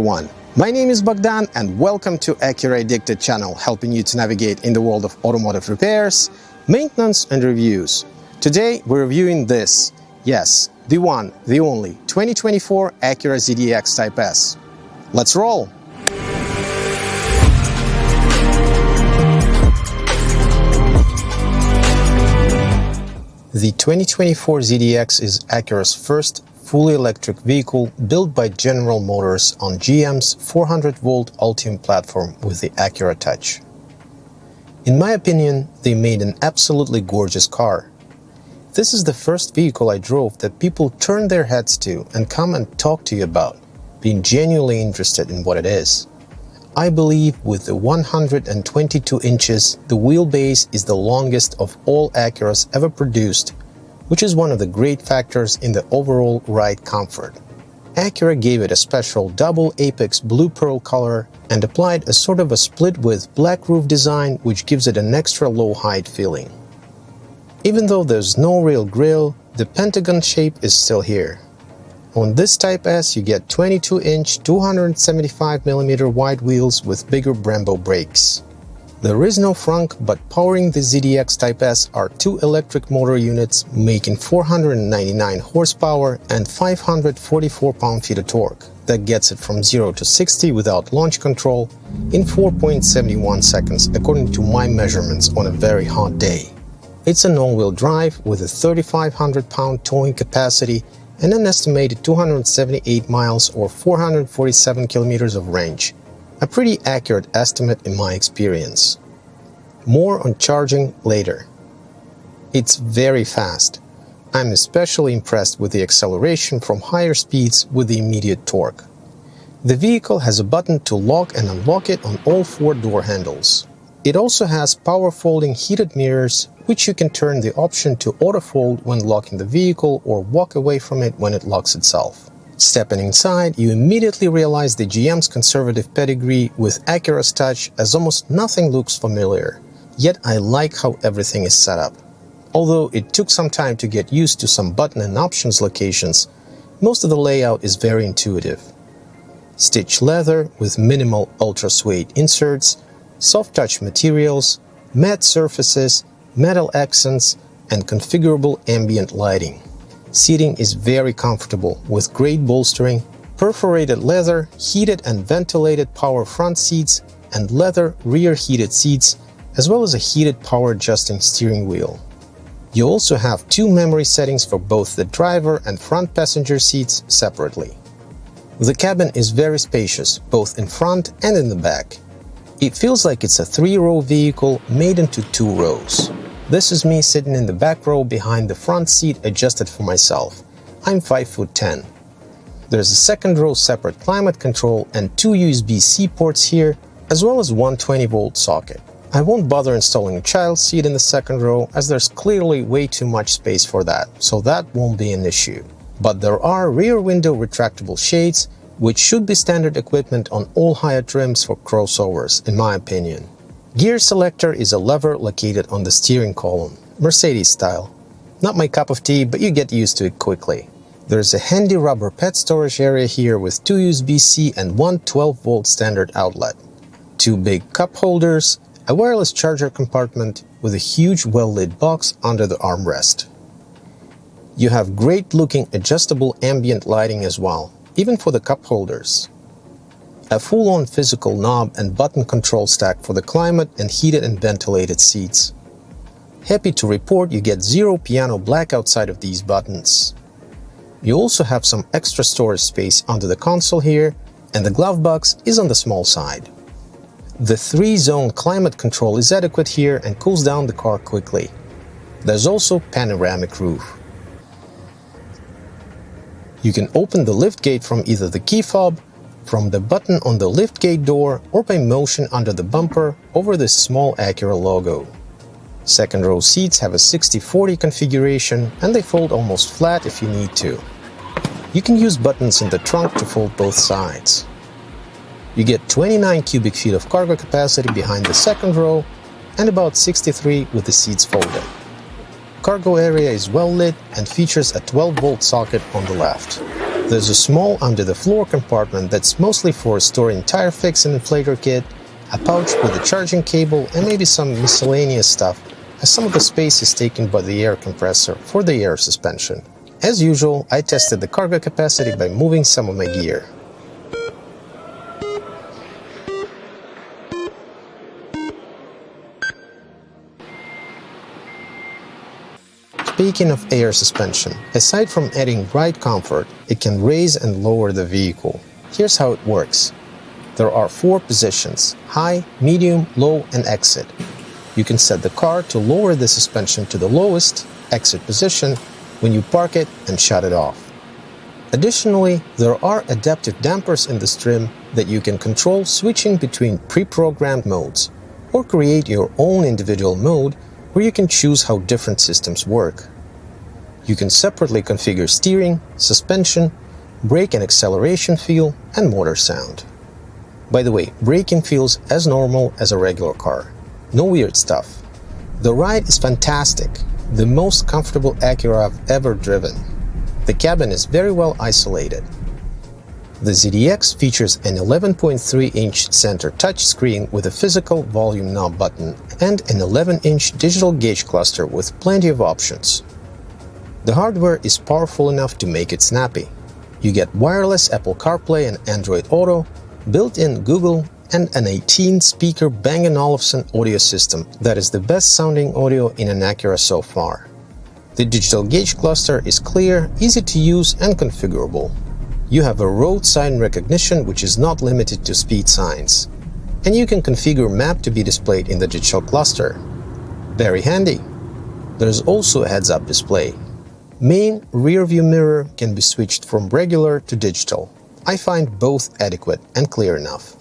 everyone, my name is Bogdan and welcome to Acura Addicted channel, helping you to navigate in the world of automotive repairs, maintenance and reviews. Today we're reviewing this, yes, the one, the only, 2024 Acura ZDX Type S. Let's roll! The 2024 ZDX is Acura's first fully electric vehicle built by General Motors on GM's 400-volt Ultium platform with the Acura Touch. In my opinion, they made an absolutely gorgeous car. This is the first vehicle I drove that people turn their heads to and come and talk to you about, being genuinely interested in what it is. I believe with the 122 inches, the wheelbase is the longest of all Acuras ever produced, which is one of the great factors in the overall ride comfort. Acura gave it a special double apex blue pearl color and applied a sort of a split-width black roof design which gives it an extra low height feeling. Even though there's no real grille, the pentagon shape is still here. On this Type S you get 22-inch 275mm wide wheels with bigger Brembo brakes. There is no frunk, but powering the ZDX Type S are two electric motor units making 499 horsepower and 544 pound-feet of torque. That gets it from 0 to 60 without launch control in 4.71 seconds according to my measurements on a very hot day. It's an all-wheel drive with a 3,500 pound towing capacity and an estimated 278 miles or 447 kilometers of range. A pretty accurate estimate in my experience. More on charging later. It's very fast. I'm especially impressed with the acceleration from higher speeds with the immediate torque. The vehicle has a button to lock and unlock it on all four door handles. It also has power folding heated mirrors, which you can turn the option to auto-fold when locking the vehicle or walk away from it when it locks itself. Stepping inside, you immediately realize the GM's conservative pedigree with Acura's touch, as almost nothing looks familiar. Yet I like how everything is set up. Although it took some time to get used to some button and options locations, most of the layout is very intuitive. Stitched leather with minimal ultra-suede inserts, soft touch materials, matte surfaces, metal accents, and configurable ambient lighting. Seating is very comfortable with great bolstering, perforated leather, heated and ventilated power front seats, and leather rear heated seats, as well as a heated power adjusting steering wheel. You also have two memory settings for both the driver and front passenger seats separately. The cabin is very spacious, both in front and in the back. It feels like it's a 3-row vehicle made into 2 rows. This is me sitting in the back row behind the front seat adjusted for myself. I'm 5'10". There's a second row separate climate control and 2 USB-C ports here, as well as one 20-volt socket. I won't bother installing a child seat in the second row as there's clearly way too much space for that, so that won't be an issue. But there are rear window retractable shades, which should be standard equipment on all higher trims for crossovers, in my opinion. Gear selector is a lever located on the steering column, Mercedes style. Not my cup of tea, but you get used to it quickly. There's a handy rubber pet storage area here with 2 USB-C and one 12-volt standard outlet. 2 big cup holders, a wireless charger compartment with a huge well-lit box under the armrest. You have great-looking adjustable ambient lighting as well, even for the cup holders. A full-on physical knob and button control stack for the climate and heated and ventilated seats. Happy to report you get zero piano black outside of these buttons. You also have some extra storage space under the console here, and the glove box is on the small side. The 3-zone climate control is adequate here and cools down the car quickly. There's also panoramic roof. You can open the liftgate from either the key fob, from the button on the liftgate door, or by motion under the bumper over this small Acura logo. Second row seats have a 60/40 configuration and they fold almost flat if you need to. You can use buttons in the trunk to fold both sides. You get 29 cubic feet of cargo capacity behind the second row and about 63 with the seats folded. Cargo area is well lit and features a 12-volt socket on the left. There's a small under-the-floor compartment that's mostly for storing tire fix and inflator kit, a pouch with a charging cable, and maybe some miscellaneous stuff, as some of the space is taken by the air compressor for the air suspension. As usual, I tested the cargo capacity by moving some of my gear. Speaking of air suspension, aside from adding ride comfort, it can raise and lower the vehicle. Here's how it works. There are 4 positions: high, medium, low, and exit. You can set the car to lower the suspension to the lowest, exit position, when you park it and shut it off. Additionally, there are adaptive dampers in this trim that you can control switching between pre-programmed modes, or create your own individual mode where you can choose how different systems work. You can separately configure steering, suspension, brake and acceleration feel, and motor sound. By the way, braking feels as normal as a regular car. No weird stuff. The ride is fantastic, the most comfortable Acura I've ever driven. The cabin is very well isolated. The ZDX features an 11.3-inch center touchscreen with a physical volume knob button and an 11-inch digital gauge cluster with plenty of options. The hardware is powerful enough to make it snappy. You get wireless Apple CarPlay and Android Auto, built-in Google, and an 18-speaker Bang & Olufsen audio system that is the best-sounding audio in an Acura so far. The digital gauge cluster is clear, easy to use, and configurable. You have a road sign recognition which is not limited to speed signs. And you can configure map to be displayed in the digital cluster. Very handy. There's also a heads-up display. Main rear-view mirror can be switched from regular to digital. I find both adequate and clear enough.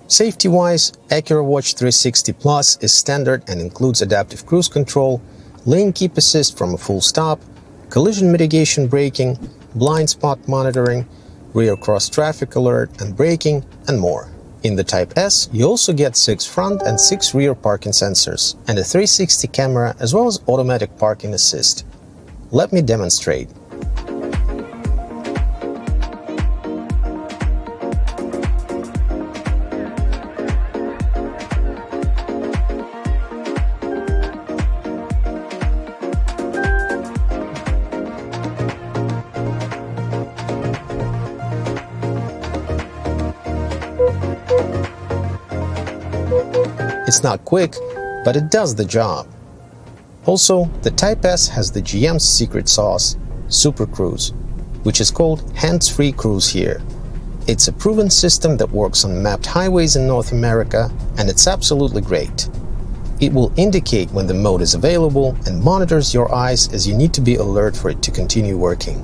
Safety-wise, Acura Watch 360 Plus is standard and includes adaptive cruise control, lane keep assist from a full stop, collision mitigation braking, blind spot monitoring, rear cross traffic alert and braking, and more. In the Type S, you also get 6 front and 6 rear parking sensors and a 360 camera as well as automatic parking assist. Let me demonstrate. It's not quick, but it does the job. Also, the Type S has the GM's secret sauce, Super Cruise, which is called hands-free cruise here. It's a proven system that works on mapped highways in North America, and it's absolutely great. It will indicate when the mode is available and monitors your eyes as you need to be alert for it to continue working.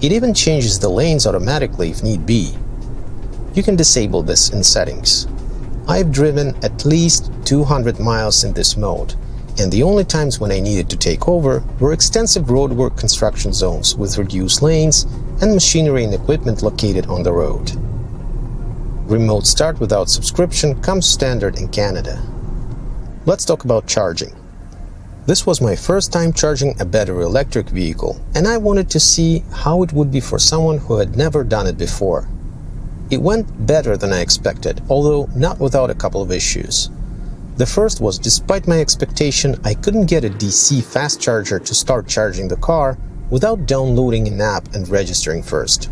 It even changes the lanes automatically if need be. You can disable this in settings. I've driven at least 200 miles in this mode, and the only times when I needed to take over were extensive roadwork construction zones with reduced lanes and machinery and equipment located on the road. Remote start without subscription comes standard in Canada. Let's talk about charging. This was my first time charging a battery electric vehicle, and I wanted to see how it would be for someone who had never done it before. It went better than I expected, although not without a couple of issues. The first was, despite my expectation, I couldn't get a DC fast charger to start charging the car without downloading an app and registering first.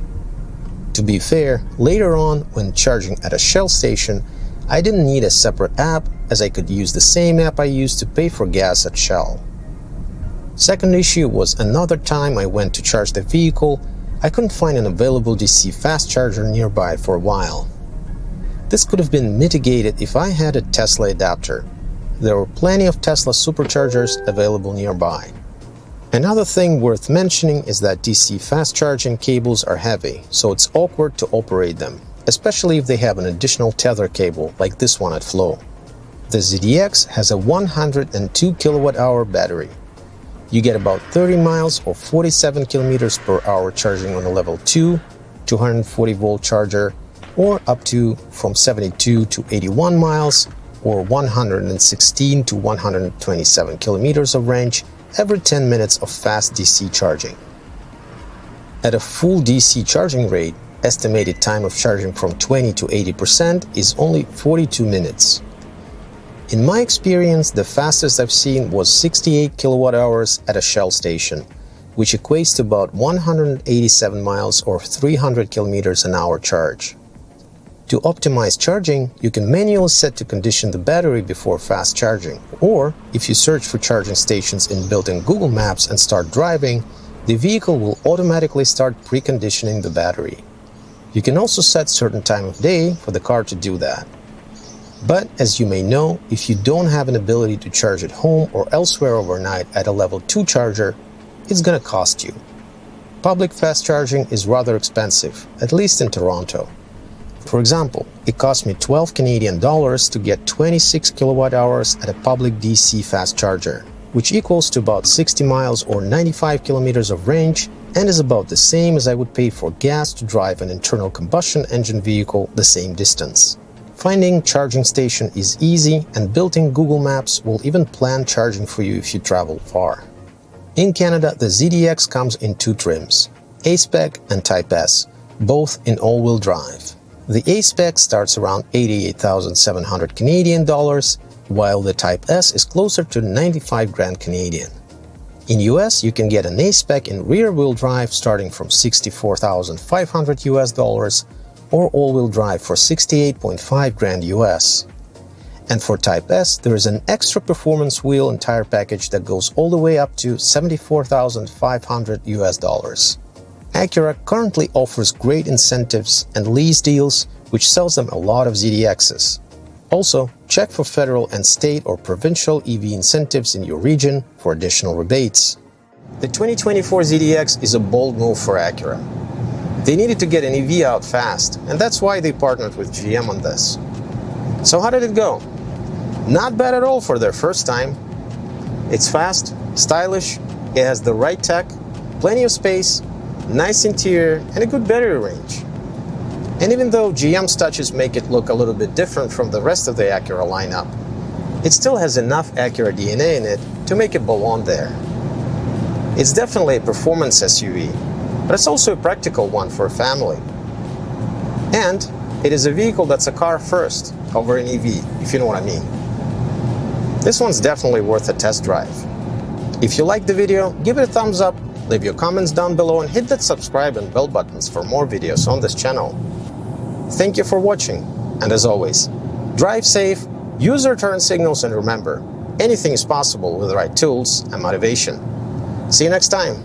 To be fair, later on, when charging at a Shell station, I didn't need a separate app, as I could use the same app I used to pay for gas at Shell. Second issue was another time I went to charge the vehicle, I couldn't find an available DC fast charger nearby for a while. This could have been mitigated if I had a Tesla adapter. There were plenty of Tesla superchargers available nearby. Another thing worth mentioning is that DC fast charging cables are heavy, so it's awkward to operate them, especially if they have an additional tether cable like this one at Flow. The ZDX has a 102 kWh battery. You get about 30 miles or 47 kilometers per hour charging on a level 2, 240 volt charger, or up to from 72 to 81 miles or 116 to 127 kilometers of range every 10 minutes of fast DC charging. At a full DC charging rate, estimated time of charging from 20 to 80% is only 42 minutes. In my experience, the fastest I've seen was 68 kilowatt-hours at a Shell station, which equates to about 187 miles or 300 kilometers an hour charge. To optimize charging, you can manually set to condition the battery before fast charging, or if you search for charging stations in built-in Google Maps and start driving, the vehicle will automatically start preconditioning the battery. You can also set certain time of day for the car to do that. But as you may know, if you don't have an ability to charge at home or elsewhere overnight at a level 2 charger, it's gonna cost you. Public fast charging is rather expensive, at least in Toronto. For example, it cost me 12 Canadian dollars to get 26 kilowatt-hours at a public DC fast charger, which equals to about 60 miles or 95 kilometers of range and is about the same as I would pay for gas to drive an internal combustion engine vehicle the same distance. Finding charging station is easy, and built-in Google Maps will even plan charging for you if you travel far. In Canada, the ZDX comes in 2 trims, A-Spec and Type S, both in all-wheel drive. The A-Spec starts around 88,700 Canadian dollars, while the Type S is closer to 95 grand Canadian. In US, you can get an A-Spec in rear-wheel drive starting from 64,500 US dollars, or all-wheel drive for 68.5 grand US. And for Type S, there is an extra performance wheel and tire package that goes all the way up to 74,500 US dollars. Acura currently offers great incentives and lease deals, which sells them a lot of ZDXs. Also, check for federal and state or provincial EV incentives in your region for additional rebates. The 2024 ZDX is a bold move for Acura. They needed to get an EV out fast, and that's why they partnered with GM on this. So how did it go? Not bad at all for their first time. It's fast, stylish, it has the right tech, plenty of space, nice interior, and a good battery range. And even though GM's touches make it look a little bit different from the rest of the Acura lineup, it still has enough Acura DNA in it to make it belong there. It's definitely a performance SUV, but it's also a practical one for a family. And it is a vehicle that's a car first over an EV, if you know what I mean. This one's definitely worth a test drive. If you liked the video, give it a thumbs up, leave your comments down below, and hit that subscribe and bell buttons for more videos on this channel. Thank you for watching, and as always, drive safe, use your turn signals, and remember, anything is possible with the right tools and motivation. See you next time.